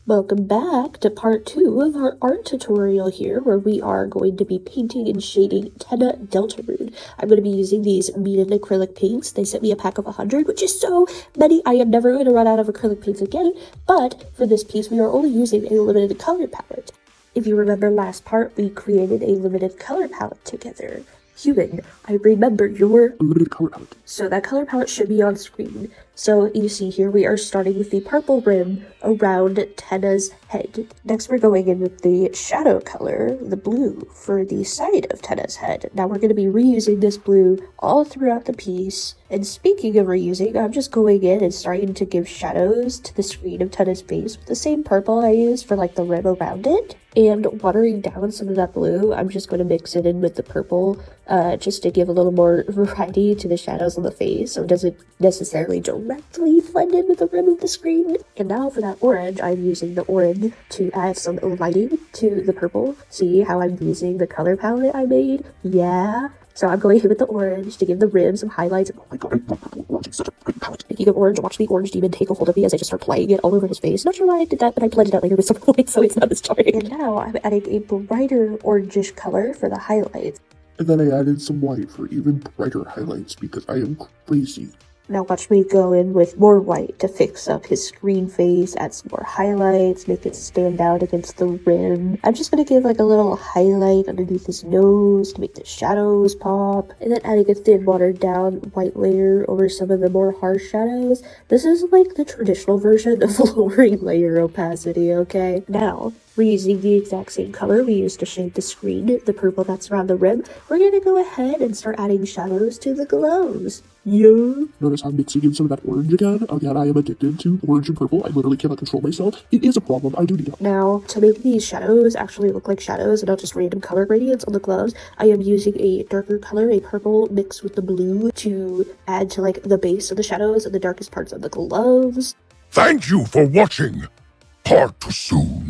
Welcome back to part 2 of our art tutorial here, where we are going to be painting and shading Tenna Deltarune. I'm going to be using these MEEDEN acrylic paints. They sent me a pack of 100, which is so many. I am never going to run out of acrylic paints again, but for this piece we are only using a limited color palette. If you remember last part, we created a limited color palette together. Human, I remember your limited color palette. So that color palette should be on screen. So you see here we are starting with the purple rim around Tenna's head. Next we're going in with the shadow color, the blue, for the side of Tenna's head. Now we're going to be reusing this blue all throughout the piece. And speaking of reusing, I'm just going in and starting to give shadows to the screen of Tenna's face with the same purple I used for like the rim around it. And watering down some of that blue, I'm just going to mix it in with the purple just to give a little more variety to the shadows on the face so it doesn't necessarily directly blend in with the rim of the screen. And now for that orange, I'm using the orange to add some lighting to the purple. See how I'm using the color palette I made? Yeah. So I'm going in with the orange to give the rim some highlights. Oh my god, I love purple. Orange is such a great palette. Speaking of orange, watch the orange demon take a hold of me as I just start playing it all over his face. Not sure why I did that, but I blended it out later with some white so it's not as jarring. And now I'm adding a brighter orangish color for the highlights. And then I added some white for even brighter highlights because I am crazy. Now watch me go in with more white to fix up his screen face, add some more highlights, make it stand out against the rim. I'm just going to give like a little highlight underneath his nose to make the shadows pop. And then adding a thin watered down white layer over some of the more harsh shadows. This is like the traditional version of lowering layer opacity, okay? Now, reusing the exact same color we used to shade the screen, the purple that's around the rim, we're going to go ahead and start adding shadows to the glows. Yeah. Notice I'm mixing in some of that orange again. Again, I am addicted to orange and purple. I literally cannot control myself. It is a problem. I do need help. Now, to make these shadows actually look like shadows and not just random color gradients on the gloves, I am using a darker color, a purple mixed with the blue to add to like the base of the shadows and the darkest parts of the gloves. Thank you for watching. Part 2 soon.